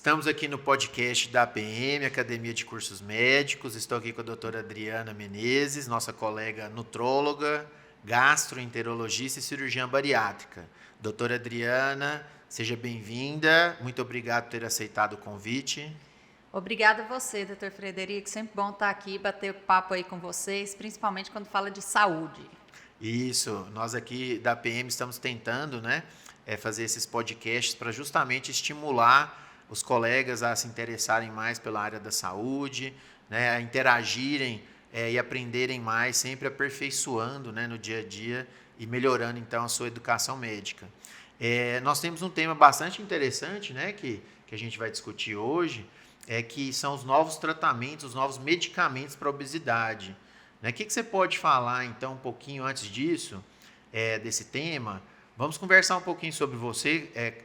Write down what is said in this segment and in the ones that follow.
Estamos aqui no podcast da APM, Academia de Cursos Médicos. Estou aqui com a doutora Adriana Menezes, nossa colega nutróloga, gastroenterologista e cirurgiã bariátrica. Doutora Adriana, seja bem-vinda. Muito obrigado por ter aceitado o convite. Obrigada a você, doutor Frederico. Sempre bom estar aqui, bater papo aí com vocês, principalmente quando fala de saúde. Isso, nós aqui da APM estamos tentando, fazer esses podcasts para justamente estimular os colegas a se interessarem mais pela área da saúde, a interagirem e aprenderem mais, sempre aperfeiçoando, no dia a dia e melhorando então a sua educação médica. Nós temos um tema bastante interessante, que a gente vai discutir hoje, que são os novos tratamentos, os novos medicamentos para a obesidade. O que você pode falar então um pouquinho antes disso, desse tema? Vamos conversar um pouquinho sobre você,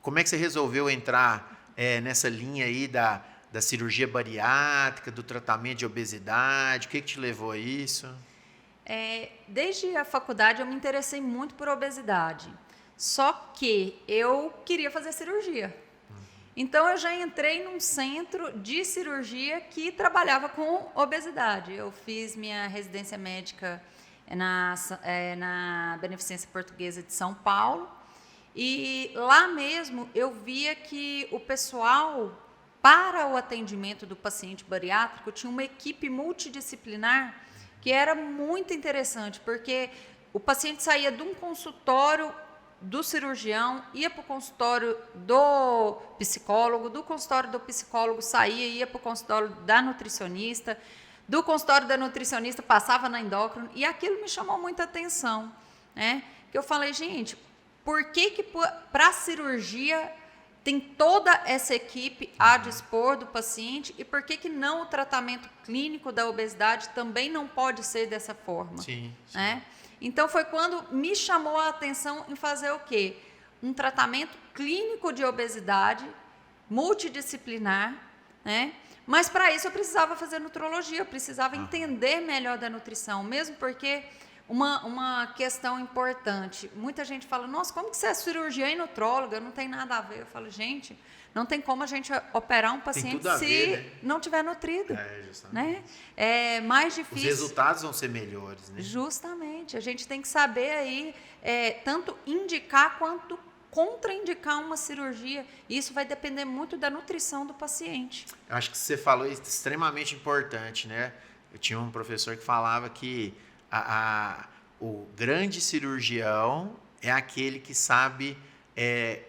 como é que você resolveu entrar nessa linha aí da cirurgia bariátrica, do tratamento de obesidade, o que te levou a isso? Desde a faculdade eu me interessei muito por obesidade, só que eu queria fazer cirurgia. Então eu já entrei num centro de cirurgia que trabalhava com obesidade. Eu fiz minha residência médica na Beneficência Portuguesa de São Paulo. E lá mesmo eu via que o pessoal, para o atendimento do paciente bariátrico, tinha uma equipe multidisciplinar que era muito interessante, porque o paciente saía de um consultório do cirurgião, ia para o consultório do consultório do psicólogo saía, ia para o consultório da nutricionista, do consultório da nutricionista passava na endócrino, e aquilo me chamou muita atenção, que eu falei, gente, por que para a cirurgia tem toda essa equipe a dispor do paciente e por que não o tratamento clínico da obesidade também não pode ser dessa forma? Sim. Então, foi quando me chamou a atenção em fazer o quê? Um tratamento clínico de obesidade, multidisciplinar, Mas, para isso, eu precisava fazer nutrologia, eu precisava entender melhor da nutrição, mesmo porque uma questão importante, muita gente fala, nossa, como que você é cirurgiã e nutróloga? Não tem nada a ver. Eu falo, gente, não tem como a gente operar um paciente se não tiver nutrido. É mais difícil. Os resultados vão ser melhores, Justamente. A gente tem que saber aí, tanto indicar quanto contraindicar uma cirurgia. Isso vai depender muito da nutrição do paciente. Eu acho que você falou isso, extremamente importante, Eu tinha um professor que falava que o grande cirurgião é aquele que sabe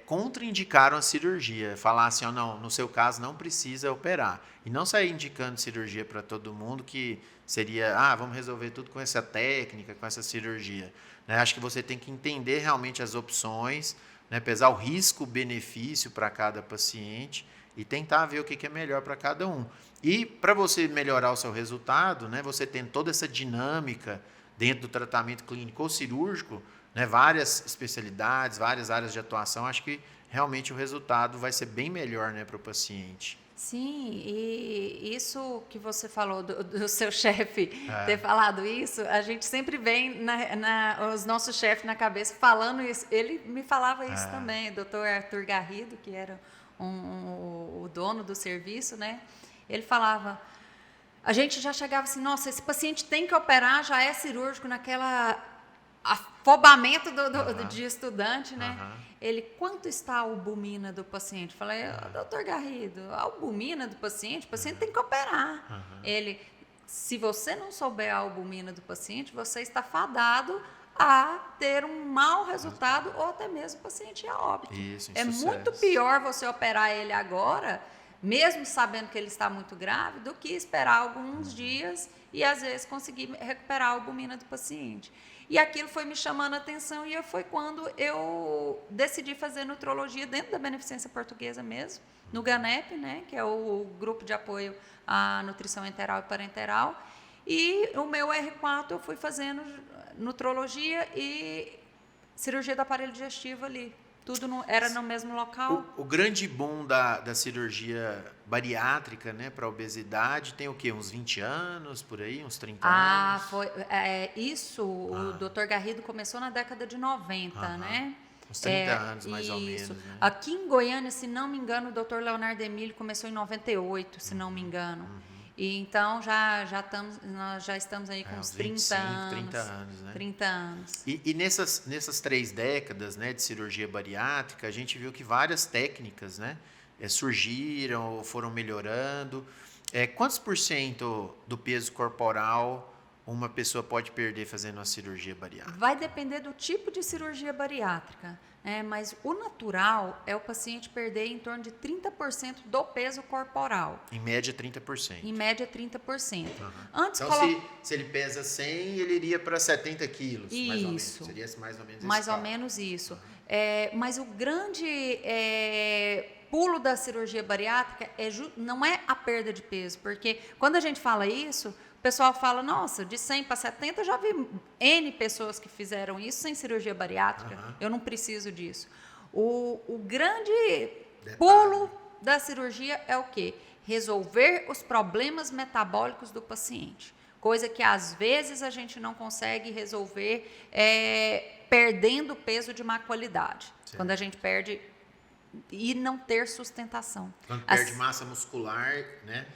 contraindicar uma cirurgia, falar assim, não, no seu caso não precisa operar, e não sair indicando cirurgia para todo mundo que seria, vamos resolver tudo com essa técnica, com essa cirurgia. Acho que você tem que entender realmente as opções, pesar o risco-benefício para cada paciente e tentar ver o que é melhor para cada um. E para você melhorar o seu resultado, você tem toda essa dinâmica dentro do tratamento clínico ou cirúrgico, várias especialidades, várias áreas de atuação, acho que realmente o resultado vai ser bem melhor para o paciente. Sim, e isso que você falou do seu chefe ter falado isso, a gente sempre vem os nossos chefes na cabeça falando isso. Ele me falava isso também, o doutor Arthur Garrido, que era o dono do serviço, Ele falava, a gente já chegava assim, nossa, esse paciente tem que operar, já é cirúrgico, naquela afobamento de estudante, Ele, quanto está a albumina do paciente? Eu falei, doutor Garrido, a albumina do paciente, o paciente tem que operar. Ele, se você não souber a albumina do paciente, você está fadado a ter um mau resultado ou até mesmo o paciente a óbito. Isso, muito pior você operar ele agora, mesmo sabendo que ele está muito grave, do que esperar alguns dias e, às vezes, conseguir recuperar a albumina do paciente. E aquilo foi me chamando a atenção e foi quando eu decidi fazer nutrologia dentro da Beneficência Portuguesa mesmo, no GANEP, que é o Grupo de Apoio à Nutrição Enteral e Parenteral. E o meu R4 eu fui fazendo nutrologia e cirurgia do aparelho digestivo ali. Tudo era no mesmo local. O grande boom da cirurgia bariátrica, para obesidade, tem o quê? Uns 20 anos, por aí? Uns 30 anos? Foi isso. O Dr. Garrido começou na década de 90, Uns 30 anos, mais ou menos. Né? Aqui em Goiânia, se não me engano, o Dr. Leonardo Emílio começou em 98, se não me engano. E então nós já estamos aí com uns 30 anos. 30 anos, né? 30 anos. E nessas 3 décadas, né, de cirurgia bariátrica, a gente viu que várias técnicas, né, surgiram, foram melhorando. Quantos por cento do peso corporal uma pessoa pode perder fazendo uma cirurgia bariátrica? Vai depender do tipo de cirurgia bariátrica, né? Mas o natural é o paciente perder em torno de 30% do peso corporal. Em média, 30%. Em média, 30%. Antes, então, se ele pesa 100, ele iria para 70 quilos, isso. Mais ou menos. Seria mais ou menos isso. Mais ou menos isso. Mas o grande pulo da cirurgia bariátrica não é a perda de peso, porque quando a gente fala isso, o pessoal fala, nossa, de 100 para 70, eu já vi N pessoas que fizeram isso sem cirurgia bariátrica, eu não preciso disso. O grande pulo da cirurgia é o quê? Resolver os problemas metabólicos do paciente, coisa que às vezes a gente não consegue resolver perdendo peso de má qualidade, certo. Quando a gente perde e não ter sustentação. Quando perde massa muscular, né?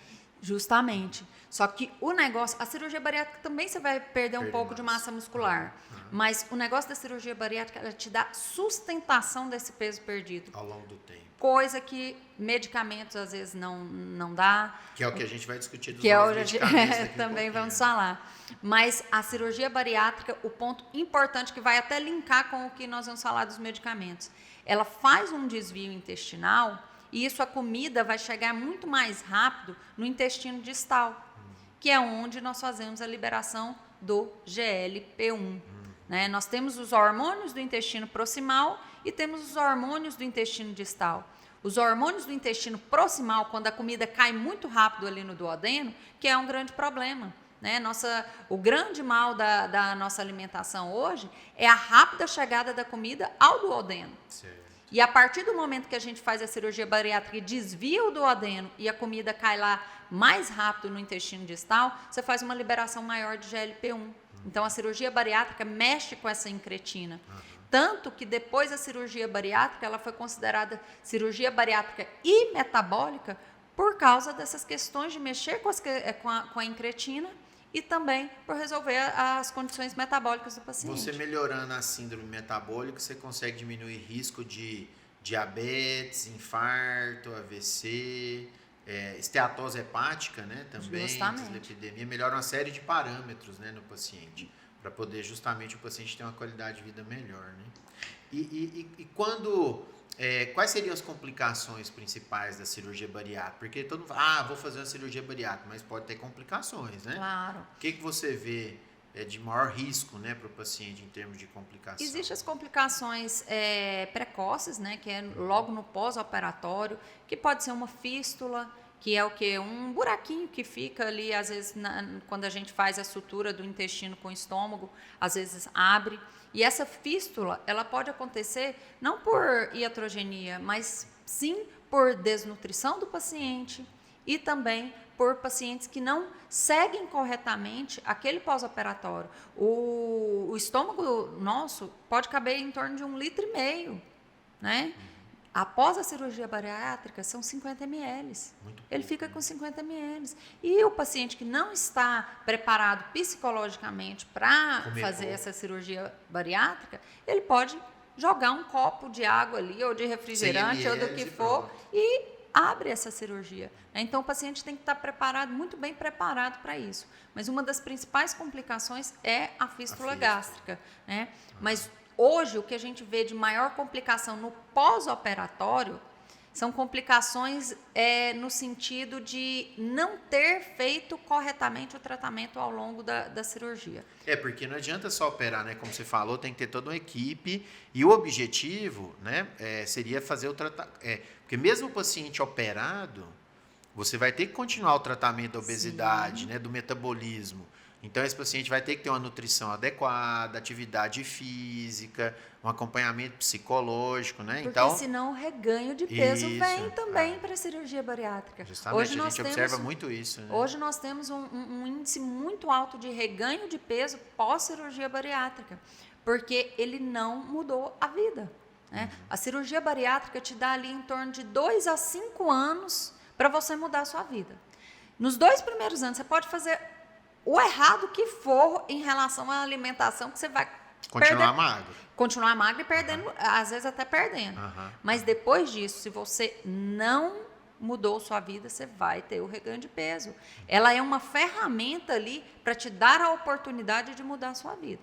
Justamente. Só que o negócio, a cirurgia bariátrica também você vai perder um pouco de massa muscular. Mas o negócio da cirurgia bariátrica, ela te dá sustentação desse peso perdido. Ao longo do tempo. Coisa que medicamentos às vezes não dá. Que é o que a gente vai discutir dos medicamentos também vamos falar. Mas a cirurgia bariátrica, o ponto importante que vai até linkar com o que nós vamos falar dos medicamentos. Ela faz um desvio intestinal e isso a comida vai chegar muito mais rápido no intestino distal, que é onde nós fazemos a liberação do GLP-1. Né? Nós temos os hormônios do intestino proximal e temos os hormônios do intestino distal. Os hormônios do intestino proximal, quando a comida cai muito rápido ali no duodeno, que é um grande problema. Né? O grande mal da nossa alimentação hoje é a rápida chegada da comida ao duodeno. Certo. E a partir do momento que a gente faz a cirurgia bariátrica e desvia o duodeno e a comida cai lá mais rápido no intestino distal, você faz uma liberação maior de GLP-1. Então, a cirurgia bariátrica mexe com essa incretina. Tanto que depois da cirurgia bariátrica, ela foi considerada cirurgia bariátrica e metabólica por causa dessas questões de mexer com a incretina e também por resolver as condições metabólicas do paciente. Você melhorando a síndrome metabólica, você consegue diminuir risco de diabetes, infarto, AVC, esteatose hepática, né, também, dislipidemia, melhora uma série de parâmetros, né, no paciente, para poder justamente o paciente ter uma qualidade de vida melhor. Né? E quando... quais seriam as complicações principais da cirurgia bariátrica? Porque todo mundo fala, vou fazer uma cirurgia bariátrica, mas pode ter complicações, né? Claro. O que você vê de maior risco, né, para o paciente em termos de complicações? Existem as complicações precoces, né, que é logo no pós-operatório, que pode ser uma fístula, que é o quê? Um buraquinho que fica ali, às vezes, quando a gente faz a sutura do intestino com o estômago, às vezes abre. E essa fístula, ela pode acontecer não por iatrogenia, mas sim por desnutrição do paciente e também por pacientes que não seguem corretamente aquele pós-operatório. O estômago nosso pode caber em torno de 1,5 litro, né? Após a cirurgia bariátrica, são 50 ml. Ele fica com 50 ml. E o paciente que não está preparado psicologicamente para fazer essa cirurgia bariátrica, ele pode jogar um copo de água ali, ou de refrigerante, ou do que for, e abre essa cirurgia. Então, o paciente tem que estar preparado, muito bem preparado para isso. Mas uma das principais complicações é a fístula gástrica. Né? Mas hoje, o que a gente vê de maior complicação no pós-operatório são complicações no sentido de não ter feito corretamente o tratamento ao longo da cirurgia. Porque não adianta só operar, né? Como você falou, tem que ter toda uma equipe e o objetivo, né, seria fazer o tratamento. Porque mesmo o paciente operado, você vai ter que continuar o tratamento da obesidade, né, do metabolismo. Então, esse paciente vai ter que ter uma nutrição adequada, atividade física, um acompanhamento psicológico, né? Porque senão o reganho de peso vem também para a cirurgia bariátrica. Justamente, hoje a gente observa muito isso. Né? Hoje nós temos um índice muito alto de reganho de peso pós-cirurgia bariátrica, porque ele não mudou a vida. né? A cirurgia bariátrica te dá ali em torno de 2 a 5 anos para você mudar a sua vida. Nos 2 primeiros anos, você pode fazer o errado que for em relação à alimentação, que você vai Continuar magro. Continuar magro e perdendo, às vezes até perdendo. Mas depois disso, se você não mudou sua vida, você vai ter o reganho de peso. Ela é uma ferramenta ali para te dar a oportunidade de mudar a sua vida.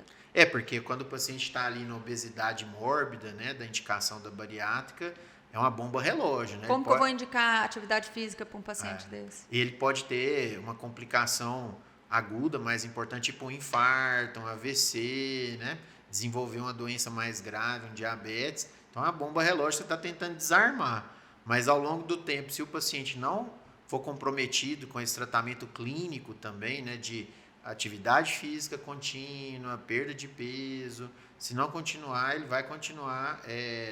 Porque quando o paciente está ali na obesidade mórbida, né, da indicação da bariátrica, é uma bomba relógio, né? Como que eu vou indicar atividade física para um paciente desse? Ele pode ter uma complicação aguda, mais importante, tipo um infarto, um AVC, né? Desenvolver uma doença mais grave, um diabetes. Então, a bomba relógio você está tentando desarmar. Mas, ao longo do tempo, se o paciente não for comprometido com esse tratamento clínico também, né, de atividade física contínua, perda de peso, se não continuar, ele vai continuar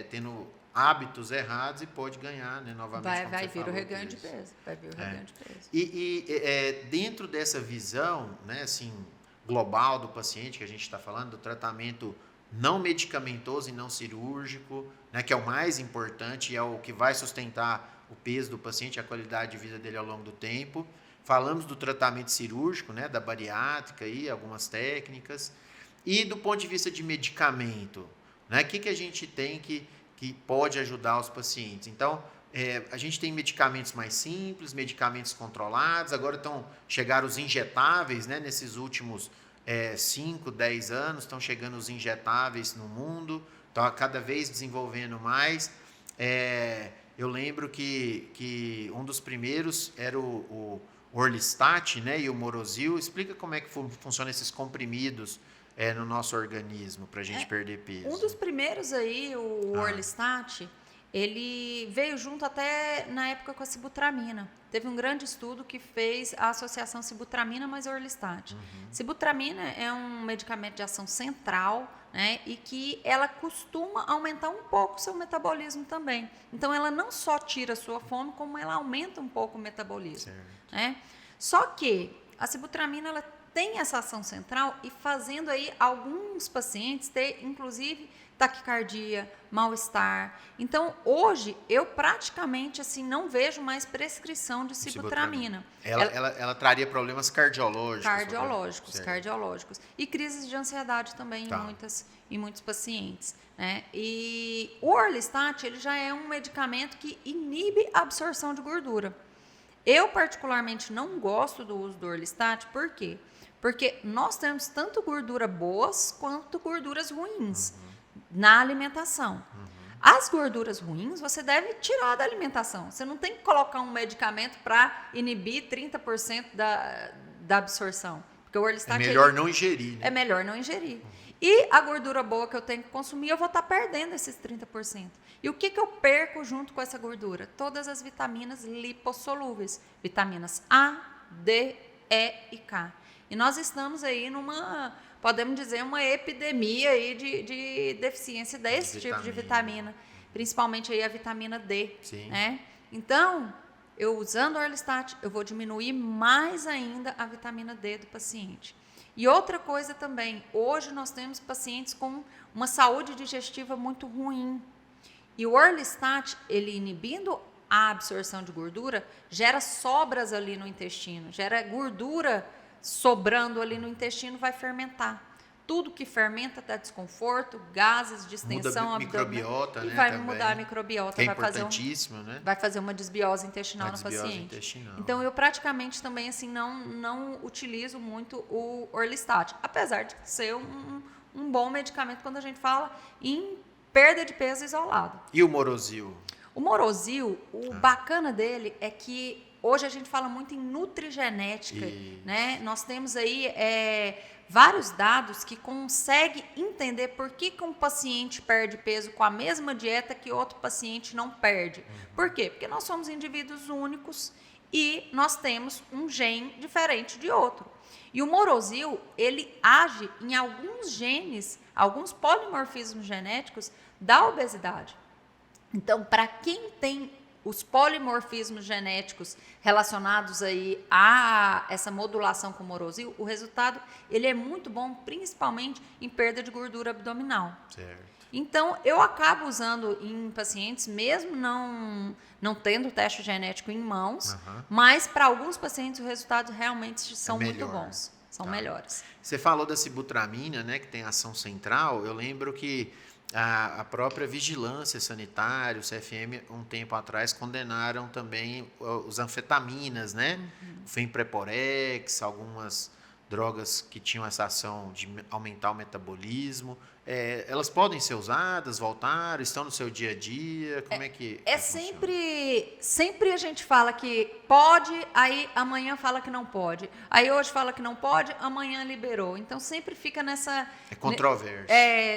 tendo hábitos errados e pode ganhar, né, novamente. Vai vir o reganho de peso. Vai vir o reganho de peso. E dentro dessa visão, né, assim, global do paciente, que a gente está falando, do tratamento não medicamentoso e não cirúrgico, né, que é o mais importante e é o que vai sustentar o peso do paciente, a qualidade de vida dele ao longo do tempo. Falamos do tratamento cirúrgico, né, da bariátrica e algumas técnicas. E do ponto de vista de medicamento, né, o que a gente tem que pode ajudar os pacientes? Então, a gente tem medicamentos mais simples, medicamentos controlados. Agora chegaram os injetáveis, né, nesses últimos 5, 10 anos, estão chegando os injetáveis no mundo, estão cada vez desenvolvendo mais. Eu lembro que um dos primeiros era o Orlistat, né, e o Morozil. Explica como é que funciona esses comprimidos no nosso organismo para a gente perder peso. Um dos primeiros aí, o Orlistat, ele veio junto até na época com a sibutramina. Teve um grande estudo que fez a associação sibutramina mais Orlistat. Sibutramina é um medicamento de ação central, né, e que ela costuma aumentar um pouco o seu metabolismo também. Então, ela não só tira a sua fome, como ela aumenta um pouco o metabolismo. Né? Só que a sibutramina, ela tem essa ação central e fazendo aí alguns pacientes ter, inclusive, taquicardia, mal-estar. Então, hoje, eu praticamente assim não vejo mais prescrição de sibutramina. Ela traria problemas cardiológicos. Cardiológicos. E crises de ansiedade também em muitos pacientes. Né? E o Orlistat, ele já é um medicamento que inibe a absorção de gordura. Eu, particularmente, não gosto do uso do Orlistat, por quê? Porque nós temos tanto gordura boas quanto gorduras ruins na alimentação. As gorduras ruins você deve tirar da alimentação. Você não tem que colocar um medicamento para inibir 30% da absorção. Porque o Orlistat é melhor não ingerir. Né? É melhor não ingerir. E a gordura boa que eu tenho que consumir, eu vou estar perdendo esses 30%. E o que eu perco junto com essa gordura? Todas as vitaminas lipossolúveis. Vitaminas A, D, E e K. E nós estamos aí podemos dizer, uma epidemia aí de deficiência desse tipo de vitamina. Principalmente aí a vitamina D. Sim. Né? Então, eu usando o Orlistat, eu vou diminuir mais ainda a vitamina D do paciente. E outra coisa também, hoje nós temos pacientes com uma saúde digestiva muito ruim. E o Orlistat, ele inibindo a absorção de gordura, gera sobras ali no intestino, gera gordura sobrando ali no intestino, vai fermentar. Tudo que fermenta dá desconforto, gases, distensão abdominal. Microbiota, e né, vai também. mudar a microbiota. Que é importantíssimo, né? Vai fazer uma desbiose intestinal no paciente. Então, eu praticamente também assim, não utilizo muito o Orlistat, apesar de ser um bom medicamento quando a gente fala em perda de peso isolado. E o Morozil? O Morozil, o bacana dele é que hoje a gente fala muito em nutrigenética, né? Nós temos aí vários dados que conseguem entender por que um paciente perde peso com a mesma dieta que outro paciente não perde. Por quê? Porque nós somos indivíduos únicos e nós temos um gene diferente de outro. E o Morozil, ele age em alguns genes, alguns polimorfismos genéticos da obesidade. Então, para quem tem os polimorfismos genéticos relacionados aí a essa modulação com morosil, o resultado ele é muito bom, principalmente em perda de gordura abdominal. Certo. Então, eu acabo usando em pacientes, mesmo não tendo teste genético em mãos, mas para alguns pacientes os resultados realmente são muito bons, são melhores. Você falou da sibutramina, né, que tem ação central. Eu lembro que a própria Vigilância Sanitária, o CFM, um tempo atrás, condenaram também os anfetaminas, né? O Fempreporex, algumas drogas que tinham essa ação de aumentar o metabolismo. Elas podem ser usadas, voltaram, estão no seu dia a dia? Como é que sempre a gente fala que pode, aí amanhã fala que não pode. Aí hoje fala que não pode, amanhã liberou. Então sempre fica nessa... É controverso.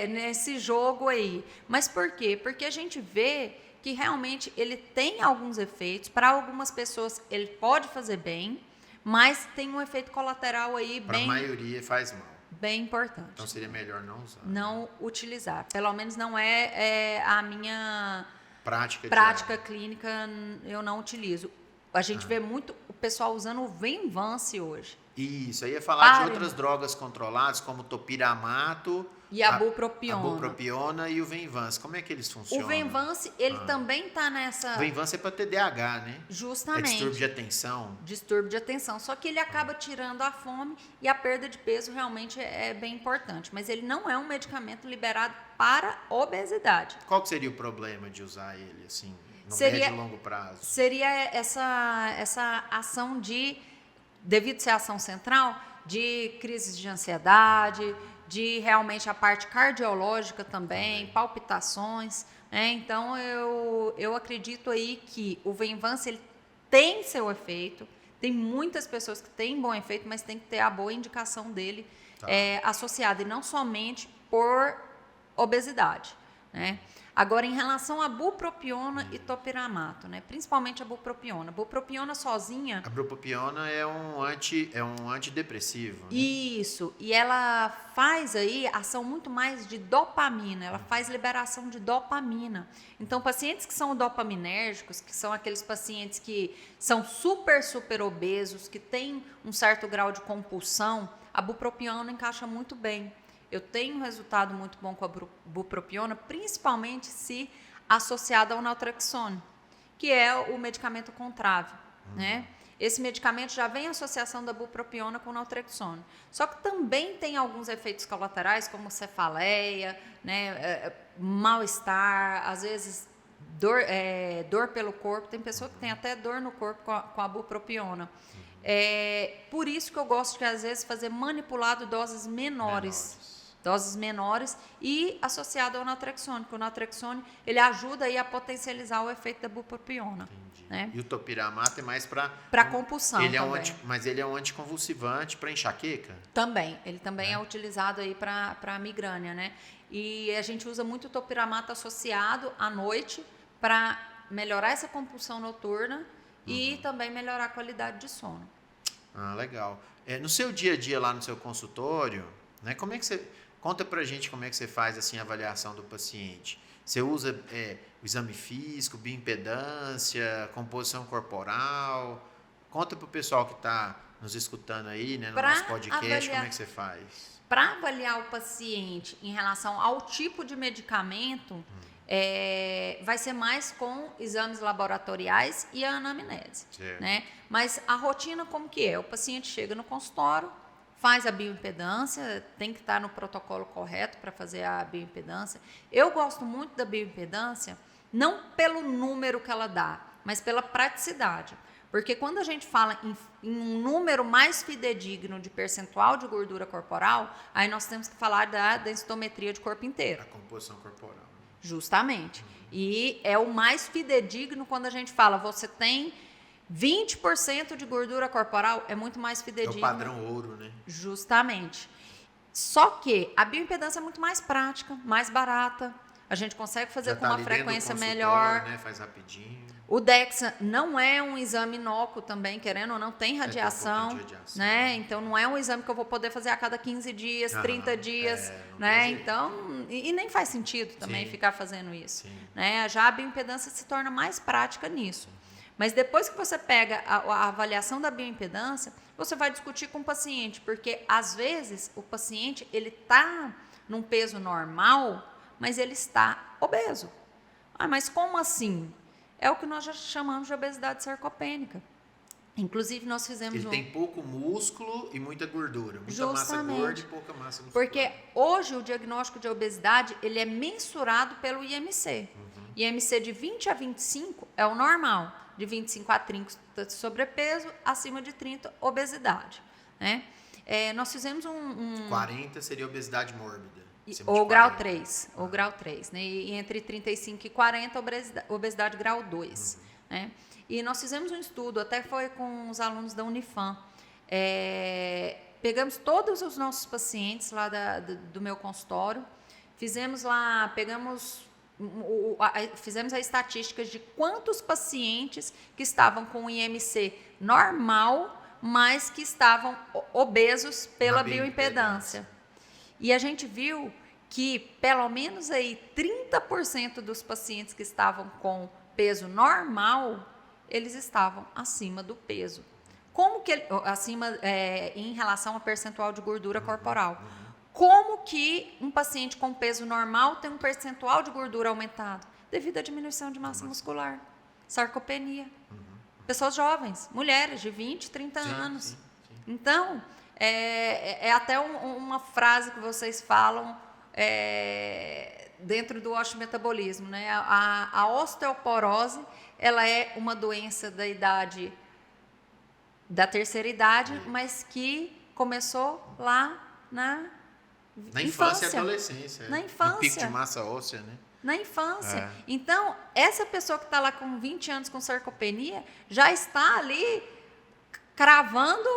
Nesse jogo aí. Mas por quê? Porque a gente vê que realmente ele tem alguns efeitos. Para algumas pessoas ele pode fazer bem, mas tem um efeito colateral aí Para a maioria faz mal. Bem importante. Então seria melhor não usar. Não utilizar. Pelo menos não é a minha prática clínica, eu não utilizo. A gente vê muito o pessoal usando o Venvance hoje. Isso, aí ia falar de outras drogas controladas, como o topiramato e a bupropiona. A bupropiona e o Venvance. Como é que eles funcionam? O Venvance, ele também está nessa... O Venvance é para TDAH, né? Justamente. É distúrbio de atenção. Distúrbio de atenção. Só que ele acaba tirando a fome e a perda de peso realmente é bem importante. Mas ele não é um medicamento liberado para obesidade. Qual que seria o problema de usar ele, assim, no médio e longo prazo? Seria essa ação devido ser ação central, de crises de ansiedade, de realmente a parte cardiológica também, palpitações, né? Então, eu acredito aí que o Venvance ele tem seu efeito, tem muitas pessoas que têm bom efeito, mas tem que ter a boa indicação dele associada, e não somente por obesidade, né? Agora, em relação a bupropiona e topiramato, né? Principalmente a bupropiona. Bupropiona sozinha... A bupropiona é um antidepressivo, né? Isso. E ela faz aí ação muito mais de dopamina. Ela faz liberação de dopamina. Então, pacientes que são dopaminérgicos, que são aqueles pacientes que são super obesos, que têm um certo grau de compulsão, a bupropiona encaixa muito bem. Eu tenho um resultado muito bom com a bupropiona, principalmente se associada ao naltrexone, que é o medicamento contrário, né? Esse medicamento já vem em associação da bupropiona com o naltrexone. Só que também tem alguns efeitos colaterais, como cefaleia, né? Mal-estar, às vezes dor pelo corpo. Tem pessoa que tem até dor no corpo com a bupropiona. Por isso que eu gosto de, às vezes, fazer manipulado doses menores e associado ao naltrexone, porque o naltrexone ele ajuda aí a potencializar o efeito da bupropiona. Né? E o topiramato é mais para compulsão também. Mas ele é um anticonvulsivante para enxaqueca? Também. Ele também é utilizado aí para migrânia, né? E a gente usa muito o topiramato associado à noite para melhorar essa compulsão noturna e também melhorar a qualidade de sono. Ah, legal. No seu dia a dia lá no seu consultório, né, como é que você... Conta pra gente como é que você faz assim, a avaliação do paciente. Você usa o exame físico, bioimpedância, composição corporal? Conta pro pessoal que está nos escutando aí, né, no nosso podcast, como é que você faz? Para avaliar o paciente em relação ao tipo de medicamento, vai ser mais com exames laboratoriais e a anamnese. Né? Mas a rotina como que é? O paciente chega no consultório, faz a bioimpedância, tem que estar no protocolo correto para fazer a bioimpedância. Eu gosto muito da bioimpedância, não pelo número que ela dá, mas pela praticidade. Porque quando a gente fala em um número mais fidedigno de percentual de gordura corporal, aí nós temos que falar da densitometria de corpo inteiro. A composição corporal. Justamente. E é o mais fidedigno quando a gente fala, você tem 20% de gordura corporal, é muito mais fidedigno. É o padrão ouro, né? Justamente. Só que a bioimpedância é muito mais prática, mais barata. A gente consegue fazer Já com tá uma ali dentro do frequência consultório, melhor. né? Faz rapidinho. O DEXA não é um exame inócuo também, querendo ou não, tem radiação, Tem um pouquinho de radiação. né? Então não é um exame que eu vou poder fazer a cada 15 dias, 30 dias, não né? tem jeito. Então, e nem faz sentido também Sim. ficar fazendo isso, Sim. né? Já a bioimpedância se torna mais prática nisso. Mas depois que você pega a avaliação da bioimpedância, você vai discutir com o paciente, porque às vezes o paciente ele está num peso normal, mas ele está obeso. Ah, mas como assim? É o que nós já chamamos de obesidade sarcopênica. Inclusive, nós fizemos Ele tem pouco músculo e muita gordura. Muita Justamente. massa gorda e pouca massa muscular. Porque hoje o diagnóstico de obesidade ele é mensurado pelo IMC. IMC de 20 a 25 é o normal. De 25 a 30, sobrepeso. Acima de 30, obesidade. Né? Nós fizemos 40 seria obesidade mórbida. Ou grau 3, ou grau 3, né? E entre 35 e 40, obesidade grau 2. Né? E nós fizemos um estudo, até foi com os alunos da Unifam. Pegamos todos os nossos pacientes lá do meu consultório, fizemos a estatística de quantos pacientes que estavam com IMC normal, mas que estavam obesos pela bioimpedância. E a gente viu que pelo menos aí 30% dos pacientes que estavam com peso normal, eles estavam acima do peso. Como que acima em relação ao percentual de gordura corporal? Como que um paciente com peso normal tem um percentual de gordura aumentado? Devido à diminuição de massa muscular, sarcopenia. Pessoas jovens, mulheres de 20, 30 anos. Sim. Então, é até uma frase que vocês falam dentro do osteometabolismo, né? A osteoporose, ela é uma doença da terceira idade, mas que começou lá na infância e adolescência. Na infância. No pico de massa óssea, né? Na infância. Então, essa pessoa que está lá com 20 anos com sarcopenia já está ali cravando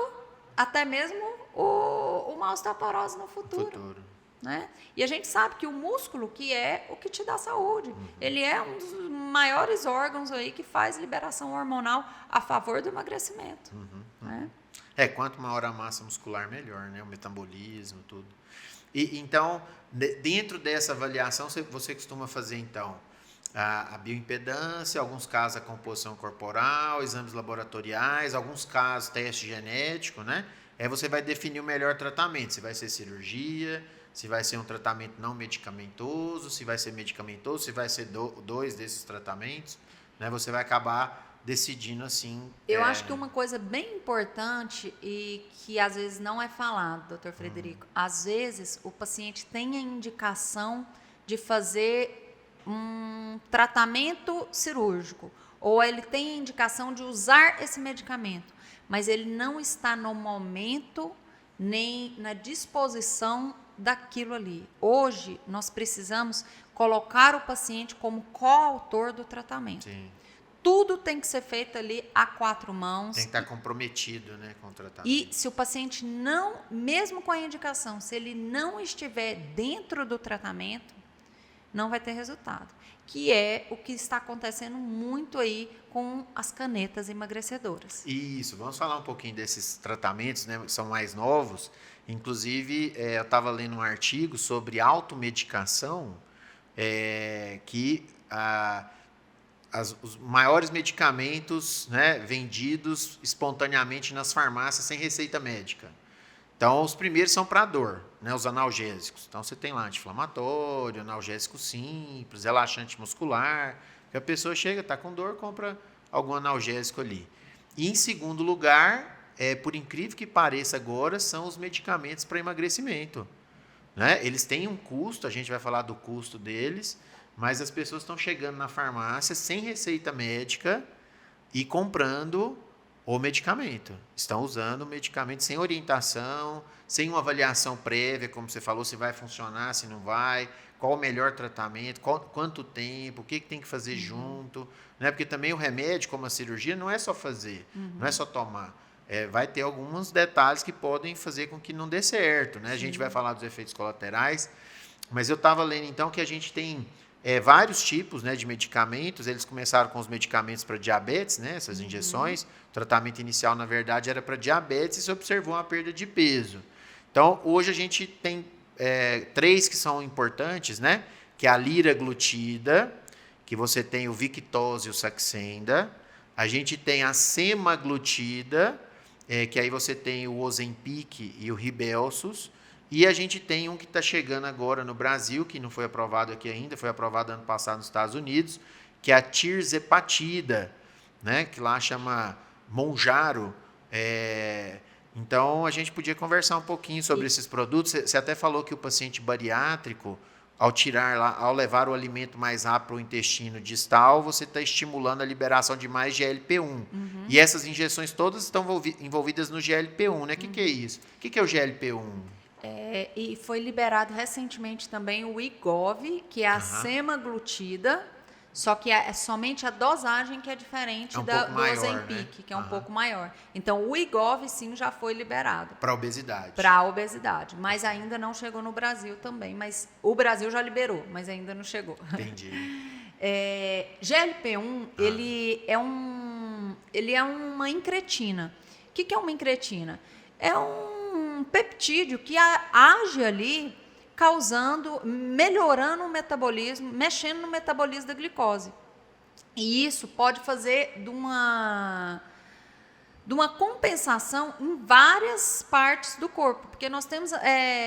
até mesmo uma osteoporose no futuro. Né? E a gente sabe que o músculo que é o que te dá saúde. Ele é um dos maiores órgãos aí que faz liberação hormonal a favor do emagrecimento. Né? Quanto maior a massa muscular, melhor, né? O metabolismo, tudo. E então, dentro dessa avaliação, você costuma fazer, então, a bioimpedância, alguns casos a composição corporal, exames laboratoriais, alguns casos teste genético, né? Aí você vai definir o melhor tratamento, se vai ser cirurgia, se vai ser um tratamento não medicamentoso, se vai ser medicamentoso, se vai ser dois desses tratamentos, né? Você vai acabar decidindo assim. Eu acho que uma coisa bem importante e que às vezes não é falado, doutor Frederico, às vezes o paciente tem a indicação de fazer um tratamento cirúrgico, ou ele tem a indicação de usar esse medicamento, mas ele não está no momento nem na disposição daquilo ali. Hoje, nós precisamos colocar o paciente como coautor do tratamento. Sim. Tudo tem que ser feito ali a 4 mãos. Tem que estar comprometido, né, com o tratamento. E se o paciente não, mesmo com a indicação, se ele não estiver dentro do tratamento, não vai ter resultado. Que é o que está acontecendo muito aí com as canetas emagrecedoras. Isso, vamos falar um pouquinho desses tratamentos, né, que são mais novos. Inclusive, eu estava lendo um artigo sobre automedicação, que os maiores medicamentos, né, vendidos espontaneamente nas farmácias sem receita médica. Então, os primeiros são para dor, né, os analgésicos. Então, você tem lá anti-inflamatório, analgésico simples, relaxante muscular. Que a pessoa chega, está com dor, compra algum analgésico ali. E, em segundo lugar, por incrível que pareça agora, são os medicamentos para emagrecimento. Né? Eles têm um custo, a gente vai falar do custo deles, mas as pessoas estão chegando na farmácia sem receita médica e comprando o medicamento. Estão usando o medicamento sem orientação, sem uma avaliação prévia, como você falou, se vai funcionar, se não vai, qual o melhor tratamento, quanto tempo, o que tem que fazer junto. Né? Porque também o remédio, como a cirurgia, não é só fazer, não é só tomar. Vai ter alguns detalhes que podem fazer com que não dê certo. Né? A gente vai falar dos efeitos colaterais, mas eu estava lendo então que a gente tem vários tipos, né, de medicamentos. Eles começaram com os medicamentos para diabetes, né, essas injeções. O tratamento inicial, na verdade, era para diabetes e se observou uma perda de peso. Então, hoje a gente tem 3 que são importantes, né, que é a liraglutida, que você tem o Victoza e o Saxenda. A gente tem a semaglutida, que aí você tem o Ozempic e o Rybelsus. E a gente tem um que está chegando agora no Brasil, que não foi aprovado aqui ainda, foi aprovado ano passado nos Estados Unidos, que é a tirzepatida, né, que lá chama Mounjaro. Então, a gente podia conversar um pouquinho sobre esses produtos. Você até falou que o paciente bariátrico, ao levar o alimento mais rápido para o intestino distal, você está estimulando a liberação de mais GLP-1. E essas injeções todas estão envolvidas no GLP-1, né? O que é isso? O que é o GLP-1? E foi liberado recentemente também o Wegovy, que é a semaglutida, só que é somente a dosagem que é diferente do Ozempic, né? Que é um pouco maior. Então, o Wegovy, sim, já foi liberado. Para obesidade. Para obesidade, mas ainda não chegou no Brasil também. Mas o Brasil já liberou, mas ainda não chegou. Entendi. GLP-1, ele é uma incretina. O que é uma incretina? É um peptídeo que age ali melhorando o metabolismo, mexendo no metabolismo da glicose. E isso pode fazer de uma compensação em várias partes do corpo, porque nós temos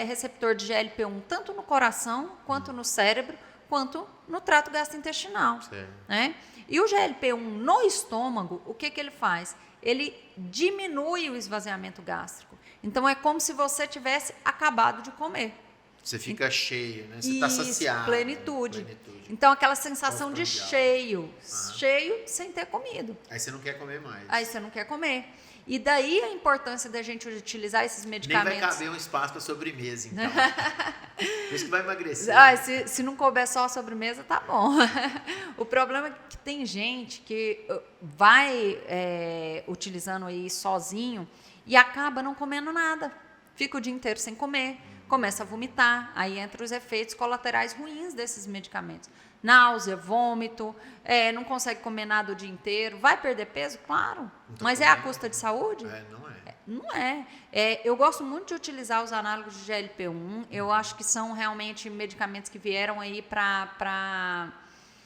receptor de GLP-1 tanto no coração, quanto no cérebro, quanto no trato gastrointestinal. Né? E o GLP-1 no estômago, o que ele faz? Ele diminui o esvaziamento gástrico. Então, é como se você tivesse acabado de comer. Você fica cheio, né? Você está saciado. Plenitude. Então, aquela sensação de cheio sem ter comido. Aí você não quer comer mais. Aí você não quer comer. E daí a importância da gente utilizar esses medicamentos. Nem vai caber um espaço para sobremesa, então. Por isso que vai emagrecer. Se não couber só a sobremesa, tá bom. O problema é que tem gente que vai utilizando aí sozinho e acaba não comendo nada. Fica o dia inteiro sem comer, começa a vomitar, aí entra os efeitos colaterais ruins desses medicamentos. Náusea, vômito, não consegue comer nada o dia inteiro, vai perder peso? Claro, mas é à custa de saúde? Não é. Eu gosto muito de utilizar os análogos de GLP-1, eu acho que são realmente medicamentos que vieram aí para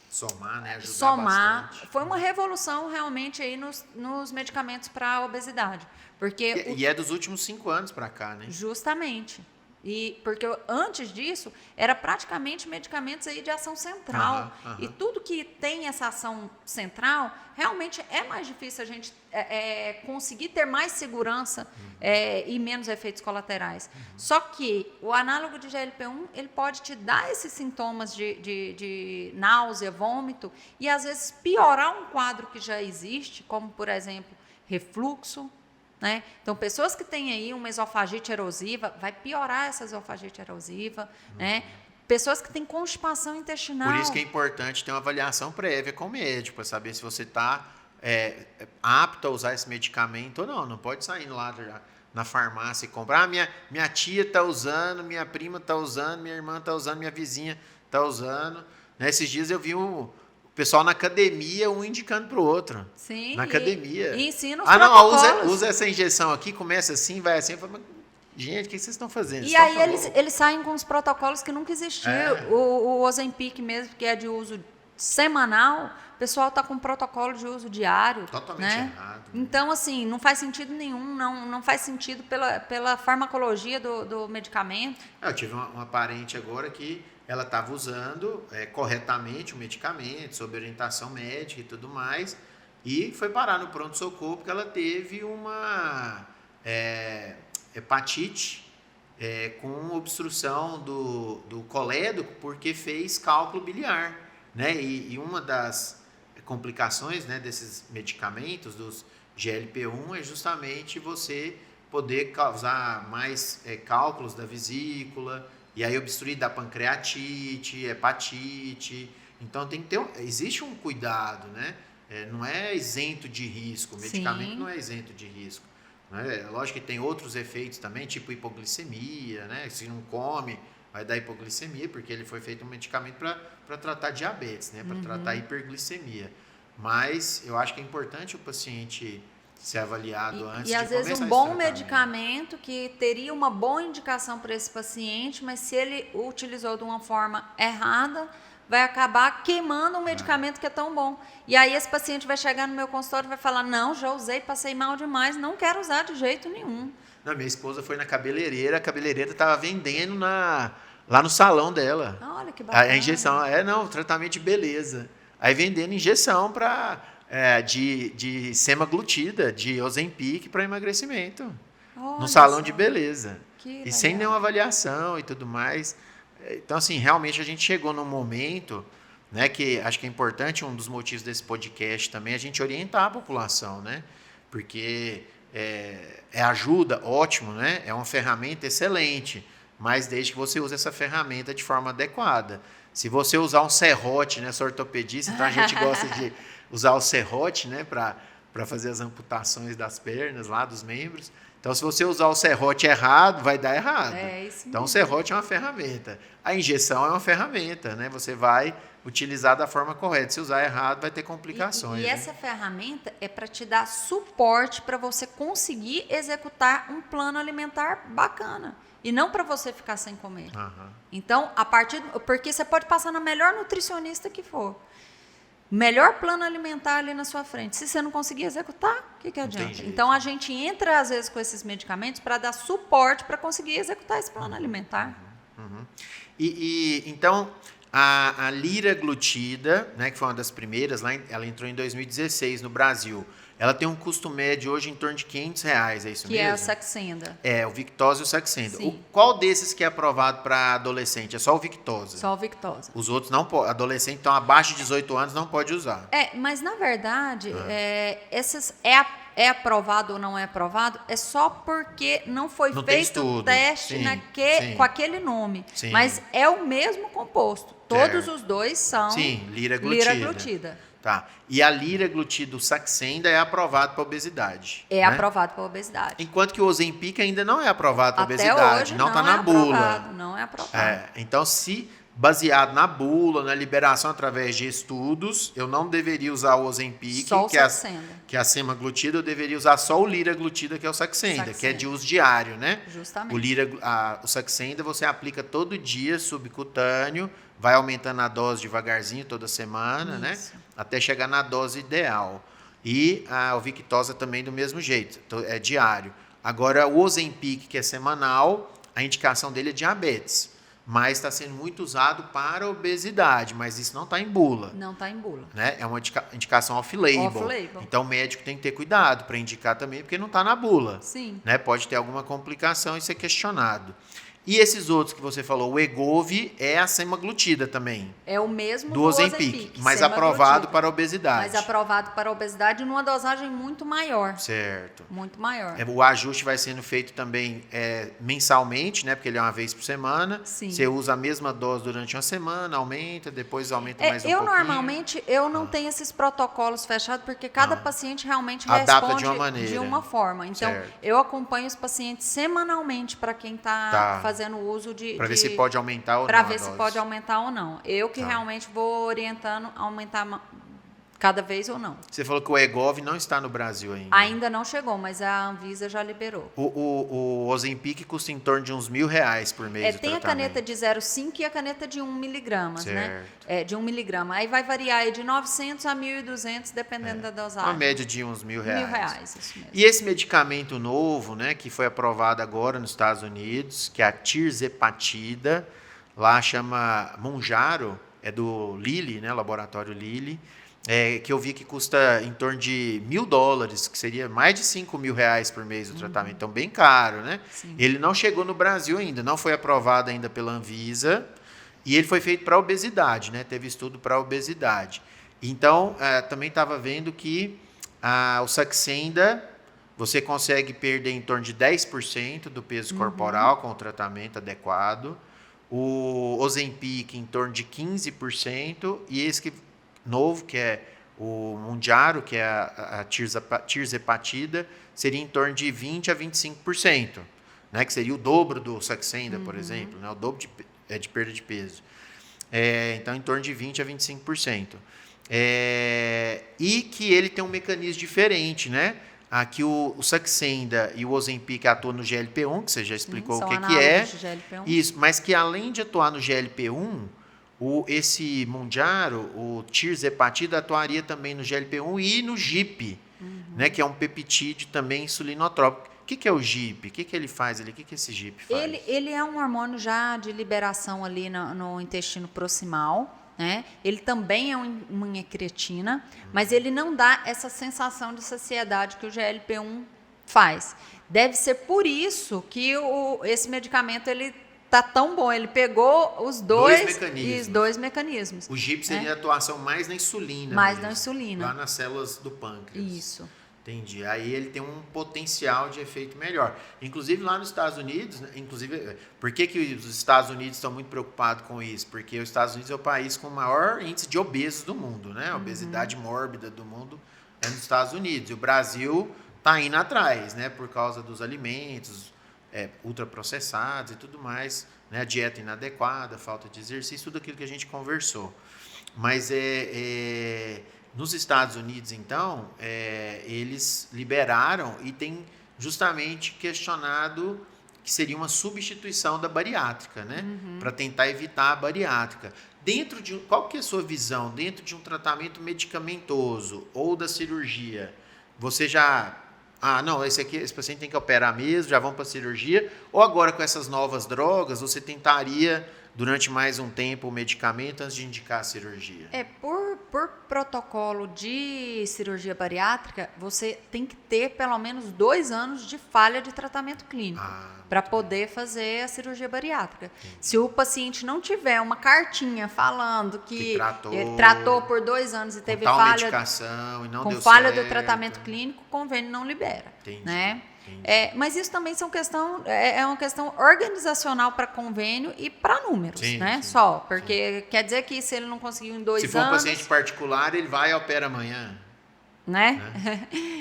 somar, né? Ajudar bastante. Foi uma revolução realmente aí nos medicamentos para a obesidade. Porque e é dos últimos 5 anos para cá, né? Justamente. Porque antes disso, era praticamente medicamentos aí de ação central. E tudo que tem essa ação central, realmente é mais difícil a gente conseguir ter mais segurança e menos efeitos colaterais. Só que o análogo de GLP-1, ele pode te dar esses sintomas de náusea, vômito, e às vezes piorar um quadro que já existe, como, por exemplo, refluxo. Né? Então, pessoas que têm aí uma esofagite erosiva, vai piorar essa esofagite erosiva, né? Pessoas que têm constipação intestinal. Por isso que é importante ter uma avaliação prévia com o médico, para saber se você está apto a usar esse medicamento ou não. Não pode sair lá na farmácia e comprar. Minha tia está usando, minha prima está usando, minha irmã está usando, minha vizinha está usando. Nesses dias eu vi o pessoal na academia, um indicando para o outro. Sim. Na academia. E ensina os protocolos. Usa essa injeção aqui, começa assim, vai assim. Eu falo, gente, o que vocês estão fazendo? E aí eles saem com os protocolos que nunca existiam. O Ozempic mesmo, que é de uso semanal, o pessoal está com protocolo de uso diário. Totalmente errado. Então, assim, não faz sentido nenhum, não faz sentido pela farmacologia do medicamento. Eu tive uma parente agora que ela estava usando corretamente o medicamento, sob orientação médica e tudo mais, e foi parar no pronto-socorro porque ela teve uma hepatite com obstrução do colédoco porque fez cálculo biliar. Né? E uma das complicações, né, desses medicamentos, dos GLP-1, é justamente você poder causar mais cálculos da vesícula, e aí obstruir da pancreatite, hepatite. Então existe um cuidado, né? Não é isento de risco, o medicamento não é isento de risco. Né? Lógico que tem outros efeitos também, tipo hipoglicemia, né? Se não come vai dar hipoglicemia, porque ele foi feito um medicamento para tratar diabetes, né? Para tratar hiperglicemia. Mas eu acho que é importante o paciente ser avaliado antes de começar esse tratamento. E às vezes um bom medicamento que teria uma boa indicação para esse paciente, mas se ele utilizou de uma forma errada, vai acabar queimando um medicamento que é tão bom. E aí esse paciente vai chegar no meu consultório e vai falar, não, já usei, passei mal demais, não quero usar de jeito nenhum. Não, minha esposa foi na cabeleireira, a cabeleireira estava vendendo lá no salão dela. Olha que bacana. A injeção, tratamento de beleza. Aí vendendo injeção de semaglutida, de Ozempic para emagrecimento. Olha no salão só. de beleza. Que E legal. sem nenhuma avaliação e tudo mais. Então, assim, realmente a gente chegou num momento, né, que acho que é importante, um dos motivos desse podcast também, a gente orientar a população, né? Porque ajuda, ótimo, né? É uma ferramenta excelente, mas desde que você use essa ferramenta de forma adequada. Se você usar um serrote, né, sou ortopedista, então a gente gosta de usar o serrote, né, para fazer as amputações das pernas, lá dos membros. Então, se você usar o serrote errado, vai dar errado. Isso Então, o mesmo. serrote é uma ferramenta. A injeção é uma ferramenta, né? Você vai utilizar da forma correta. Se usar errado, vai ter complicações. E né? essa ferramenta é para te dar suporte para você conseguir executar um plano alimentar bacana. E não para você ficar sem comer. Aham. Então, porque você pode passar na melhor nutricionista que for. Melhor plano alimentar ali na sua frente. Se você não conseguir executar, o que adianta? jeito. Então, a gente entra, às vezes, com esses medicamentos para dar suporte para conseguir executar esse plano alimentar. Então, a liraglutida, né, que foi uma das primeiras, ela entrou em 2016 no Brasil. Ela tem um custo médio hoje em torno de R$500, é isso Que mesmo? é a Saxenda. O Victoza e o Saxenda. Sim. Qual desses que é aprovado para adolescente? É só o Victoza? Só o Victoza. Os outros não podem. Adolescente, então, abaixo de 18 anos, não pode usar. Mas na verdade, esses é aprovado ou não é aprovado, é só porque não foi Não tem feito estudo. o teste Sim. com aquele nome. Sim. Mas é o mesmo composto. Todos Certo. os dois são Sim, liraglutida. liraglutida. Tá. E a liraglutida, o Saxenda, é aprovado para obesidade. É né? aprovado para obesidade. Enquanto que o Ozempic ainda não é aprovado para Até obesidade. hoje Não está é na bula. aprovado, não é aprovado. Então, se baseado na bula, na liberação através de estudos, eu não deveria usar o Ozempic, Só o que é Saxenda. a semaglutida, eu deveria usar só o liraglutida, que é o Saxenda, que é de uso diário, né? Justamente. O Saxenda você aplica todo dia, subcutâneo, vai aumentando a dose devagarzinho toda semana, né? Isso. Até chegar na dose ideal. E o Victoza também do mesmo jeito, é diário. Agora, o Ozempic, que é semanal, a indicação dele é diabetes, mas está sendo muito usado para obesidade, mas isso não está em bula. Não está em bula. Né? É uma indicação off-label. Off-label. Então, o médico tem que ter cuidado para indicar também, porque não está na bula. Sim. Né? Pode ter alguma complicação e ser questionado. E esses outros que você falou, o Egove é a semaglutida também. É o mesmo do Ozempic, mas semaglutida. aprovado para obesidade. Mas aprovado para obesidade numa dosagem muito maior. Certo. Muito maior. O ajuste vai sendo feito também mensalmente, né? Porque ele é uma vez por semana. Sim. Você usa a mesma dose durante uma semana, aumenta, depois aumenta mais um eu pouquinho. normalmente não tenho esses protocolos fechados, porque cada paciente realmente Adapta responde de uma maneira. de uma forma. Então, Certo. eu acompanho os pacientes semanalmente para quem está fazendo uso de... Para ver se pode aumentar ou não. Para ver se pode aumentar ou não. Eu que Tá. realmente vou orientando a aumentar cada vez ou não. Você falou que o Egove não está no Brasil ainda. Ainda não chegou, mas a Anvisa já liberou. O Ozempic custa em torno de uns R$1.000 por mês. Tem a caneta de 0,5 e a caneta de 1 miligramas, né? De 1 miligrama. Aí vai variar aí de 900 a 1.200, dependendo da dosagem. Uma média de uns R$1.000. R$1.000, isso mesmo. E esse medicamento novo, né, que foi aprovado agora nos Estados Unidos, que é a tirzepatida, lá chama Mounjaro, é do Lilly, né, laboratório Lilly, que eu vi que custa em torno de $1.000, que seria mais de R$5.000 por mês o tratamento, então bem caro, né? Sim. Ele não chegou no Brasil ainda, não foi aprovado ainda pela Anvisa, e ele foi feito para obesidade, né? Teve estudo para obesidade. Então, também estava vendo que o Saxenda, você consegue perder em torno de 10% do peso corporal com o tratamento adequado, o Ozempic em torno de 15%, e esse novo, que é o Mounjaro, que é a tirzepatida, seria em torno de 20% a 25%, né? Que seria o dobro do Saxenda, por exemplo, né? O dobro de perda de peso. Então, em torno de 20% a 25%. E que ele tem um mecanismo diferente, né? Aqui o Saxenda e o Ozempic atuam no GLP-1, que você já explicou o que é. De GLP-1. Isso, mas que além de atuar no GLP-1, esse Mounjaro, o tirzepatida, atuaria também no GLP-1 e no GIP, né? Que é um peptídeo também insulinotrópico. O que é o GIP? O que ele faz ali? O que esse GIP faz? Ele é um hormônio já de liberação ali no intestino proximal, né? Ele também é uma incretina, mas ele não dá essa sensação de saciedade que o GLP-1 faz. Deve ser por isso que esse medicamento ele tá tão bom. Ele pegou os dois mecanismos. O GIP seria a atuação mais na insulina. Na insulina. Lá nas células do pâncreas. Isso. Entendi. Aí ele tem um potencial de efeito melhor. Inclusive lá nos Estados Unidos, né? Por que os Estados Unidos estão muito preocupados com isso? Porque os Estados Unidos é o país com o maior índice de obesos do mundo, né? A obesidade mórbida do mundo é nos Estados Unidos. E o Brasil está indo atrás, né? Por causa dos alimentos ultraprocessados e tudo mais, né? Dieta inadequada, falta de exercício, tudo aquilo que a gente conversou. Mas nos Estados Unidos, então, eles liberaram e têm justamente questionado que seria uma substituição da bariátrica, né? Para tentar evitar a bariátrica. Qual que é a sua visão? Dentro de um tratamento medicamentoso ou da cirurgia, você já... não, esse paciente tem que operar mesmo, já vão para a cirurgia. Ou agora com essas novas drogas, você tentaria, durante mais um tempo, o medicamento antes de indicar a cirurgia? Por protocolo de cirurgia bariátrica, você tem que ter pelo menos 2 anos de falha de tratamento clínico para poder fazer a cirurgia bariátrica. Entendi. Se o paciente não tiver uma cartinha falando que ele tratou por 2 anos e teve falha, medicação e não deu falha certo, do tratamento clínico, o convênio não libera. Entendi. Né? Mas isso também é uma questão organizacional para convênio e para números, né? Sim. Só, porque quer dizer que se ele não conseguiu em 2 anos... Se for um paciente particular, ele vai e opera amanhã. Né?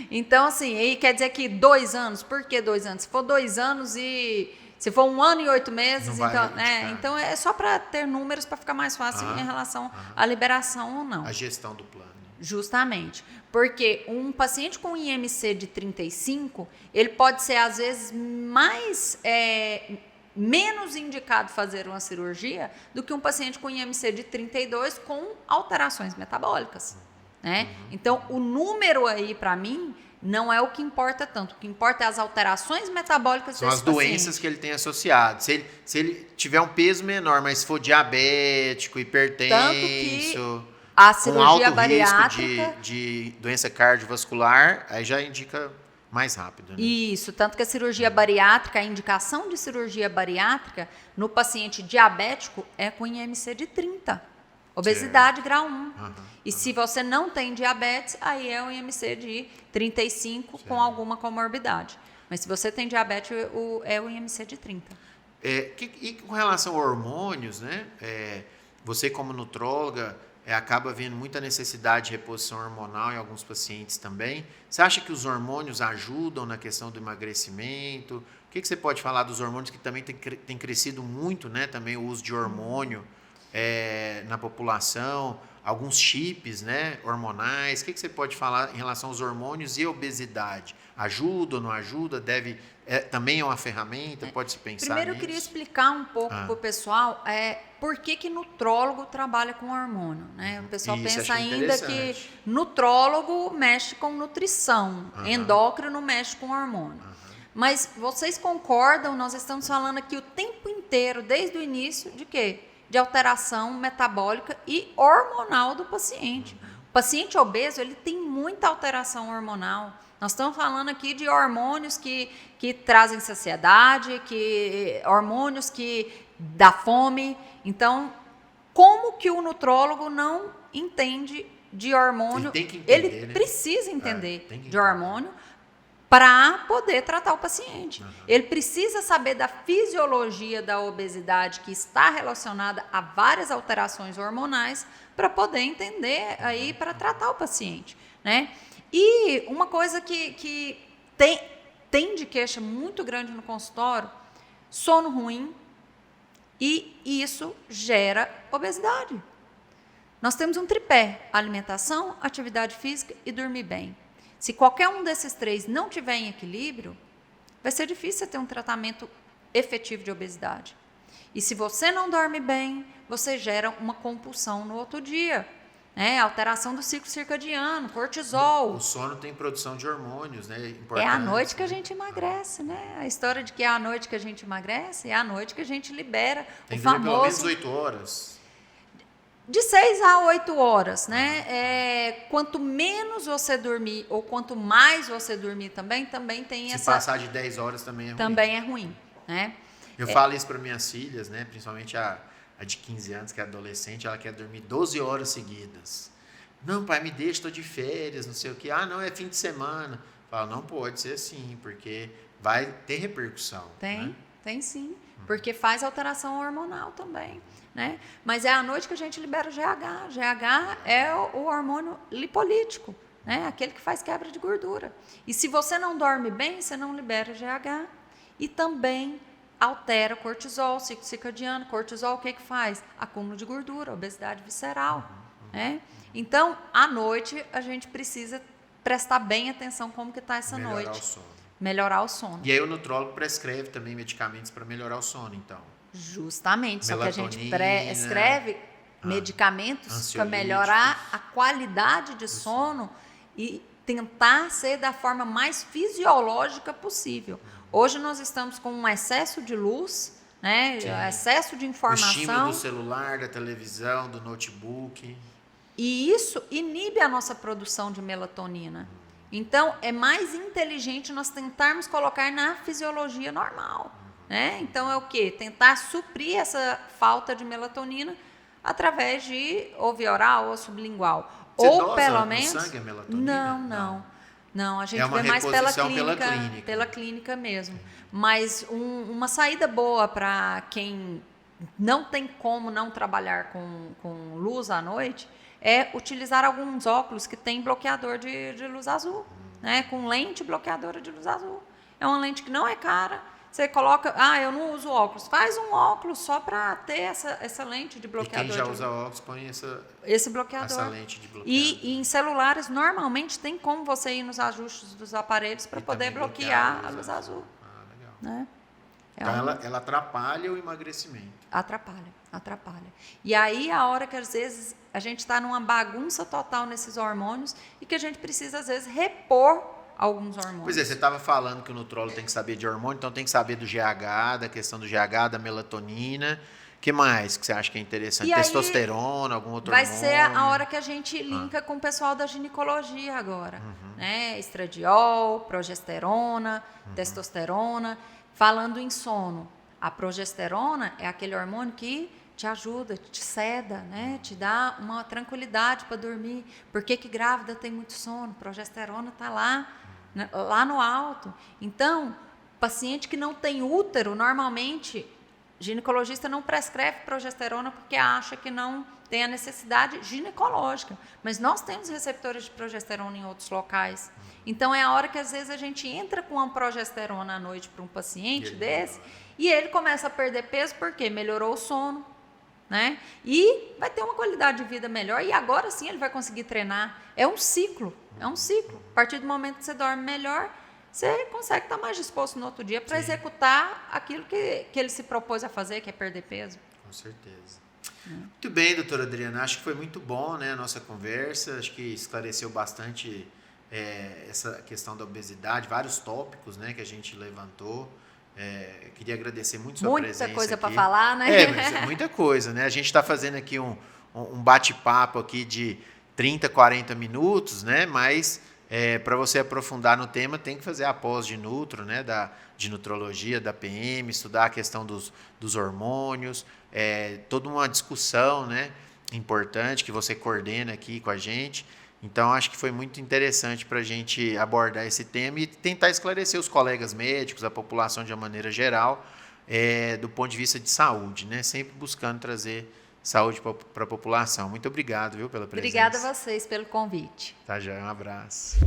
Então, assim, aí quer dizer que 2 anos, por que 2 anos? Se for 2 anos e... Se for 1 ano e 8 meses, então é só para ter números para ficar mais fácil em relação à liberação ou não. A gestão do plano. Justamente. Porque um paciente com IMC de 35, ele pode ser, às vezes, menos indicado fazer uma cirurgia do que um paciente com IMC de 32 com alterações metabólicas. Né? Então, o número aí, para mim, não é o que importa tanto. O que importa é as alterações metabólicas desse paciente. São as doenças que ele tem associado. Se ele tiver um peso menor, mas se for diabético, hipertenso... Tanto que a cirurgia com alto bariátrica risco de doença cardiovascular, aí já indica mais rápido. Né? Isso, tanto que a cirurgia bariátrica, a indicação de cirurgia bariátrica no paciente diabético é com IMC de 30. Obesidade grau 1. E se você não tem diabetes, aí é o IMC de 35 com alguma comorbidade. Mas se você tem diabetes, é o IMC de 30. E com relação a hormônios, né? Você como nutróloga acaba vendo muita necessidade de reposição hormonal em alguns pacientes também. Você acha que os hormônios ajudam na questão do emagrecimento? O que você pode falar dos hormônios que também tem crescido muito, né? Também o uso de hormônio na população, alguns chips, né, hormonais. O que você pode falar em relação aos hormônios e obesidade? Ajuda ou não ajuda? Também é uma ferramenta? Pode-se pensar Primeiro, nisso? eu queria explicar um pouco para o pessoal por que nutrólogo trabalha com hormônio. Né? O pessoal pensa ainda que nutrólogo mexe com nutrição, endócrino mexe com hormônio. Mas vocês concordam, nós estamos falando aqui o tempo inteiro, desde o início, de quê? De alteração metabólica e hormonal do paciente. O paciente obeso, ele tem muita alteração hormonal. Nós estamos falando aqui de hormônios que trazem saciedade, hormônios que dá fome. Então, como que o nutrólogo não entende de hormônio? Ele precisa entender de hormônio para poder tratar o paciente. Ele precisa saber da fisiologia da obesidade que está relacionada a várias alterações hormonais para poder entender aí para tratar o paciente, né? E uma coisa que tem de queixa muito grande no consultório, sono ruim, E isso gera obesidade. Nós temos um tripé: alimentação, atividade física e dormir bem. Se qualquer um desses três não tiver em equilíbrio, vai ser difícil você ter um tratamento efetivo de obesidade. E se você não dorme bem, você gera uma compulsão no outro dia. Alteração do ciclo circadiano, cortisol. O sono tem produção de hormônios, né? É à noite que a gente emagrece, né? A história de que é à noite que a gente emagrece, é à noite que a gente libera tem o que dormir famoso... pelo menos 8 horas. De 6 a 8 horas, né? Quanto menos você dormir ou quanto mais você dormir também tem essa... Se passar de 10 horas também é ruim. Também é ruim, né? Eu falo isso para minhas filhas, né? Principalmente a de 15 anos, que é adolescente, ela quer dormir 12 horas seguidas. Não, pai, me deixa, estou de férias, não sei o quê. Ah, não, é fim de semana. Fala, não pode ser assim, porque vai ter repercussão. Tem sim, porque faz alteração hormonal também, né? Mas é à noite que a gente libera o GH. GH é o hormônio lipolítico, né? Aquele que faz quebra de gordura. E se você não dorme bem, você não libera o GH. E também altera o cortisol, ciclo circadiano. Cortisol, o que faz? Acúmulo de gordura, obesidade visceral, né? Então, à noite, a gente precisa prestar bem atenção como que está essa noite. Melhorar o sono. E aí o nutrólogo prescreve também medicamentos para melhorar o sono, então. Justamente, só que a gente Melatonina, prescreve medicamentos para melhorar a qualidade de sono e tentar ser da forma mais fisiológica possível. Hoje nós estamos com um excesso de luz, né? Excesso de informação. O estímulo do celular, da televisão, do notebook. E isso inibe a nossa produção de melatonina. Então, é mais inteligente nós tentarmos colocar na fisiologia normal, né? Então, é o quê? Tentar suprir essa falta de melatonina através de ou via oral ou sublingual. Você ou dosa pelo no menos... sangue a melatonina? Não, a gente uma vê mais reposição pela clínica mesmo. Mas uma saída boa para quem não tem como não trabalhar com luz à noite é utilizar alguns óculos que tem bloqueador de luz azul, né? Com lente bloqueadora de luz azul. É uma lente que não é cara. Você coloca, eu não uso óculos. Faz um óculos só para ter essa lente de bloqueador. E quem já usa óculos põe esse bloqueador. Essa lente de bloqueador. E em celulares, normalmente, tem como você ir nos ajustes dos aparelhos para poder bloquear a luz azul. Legal. Né? Então, ela atrapalha o emagrecimento. Atrapalha. E aí, a hora que, às vezes, a gente está numa bagunça total nesses hormônios e que a gente precisa, às vezes, repor alguns hormônios. Pois é, você estava falando que o nutrólogo tem que saber de hormônio, então tem que saber do GH, da questão do GH, da melatonina. O que mais que você acha que é interessante? Testosterona, algum outro hormônio? Vai ser a hora que a gente linka com o pessoal da ginecologia agora. Né? Estradiol, progesterona, testosterona. Falando em sono, a progesterona é aquele hormônio que te ajuda, te seda, né? Te dá uma tranquilidade para dormir. Por que grávida tem muito sono? Progesterona está lá no alto. Então, paciente que não tem útero, normalmente, ginecologista não prescreve progesterona porque acha que não tem a necessidade ginecológica. Mas nós temos receptores de progesterona em outros locais. Então, é a hora que, às vezes, a gente entra com uma progesterona à noite para um paciente desse e ele começa a perder peso porque melhorou o sono, né? E vai ter uma qualidade de vida melhor e agora sim ele vai conseguir treinar. É um ciclo. A partir do momento que você dorme melhor, você consegue estar mais disposto no outro dia para executar aquilo que ele se propôs a fazer, que é perder peso. Com certeza. Muito bem, doutora Adriana. Acho que foi muito bom, né, a nossa conversa. Acho que esclareceu bastante essa questão da obesidade, vários tópicos, né, que a gente levantou. Queria agradecer muito sua presença aqui. Muita coisa para falar, né? Mas é muita coisa, né? A gente está fazendo aqui um bate-papo aqui de 30, 40 minutos, né? Mas para você aprofundar no tema, tem que fazer a pós de nutro, né? De nutrologia, da PM, estudar a questão dos hormônios, toda uma discussão, né? Importante que você coordena aqui com a gente. Então, acho que foi muito interessante para a gente abordar esse tema e tentar esclarecer os colegas médicos, a população de uma maneira geral, do ponto de vista de saúde, né? Sempre buscando trazer saúde para a população. Muito obrigado, viu, pela presença. Obrigada a vocês pelo convite. Tá, já, um abraço.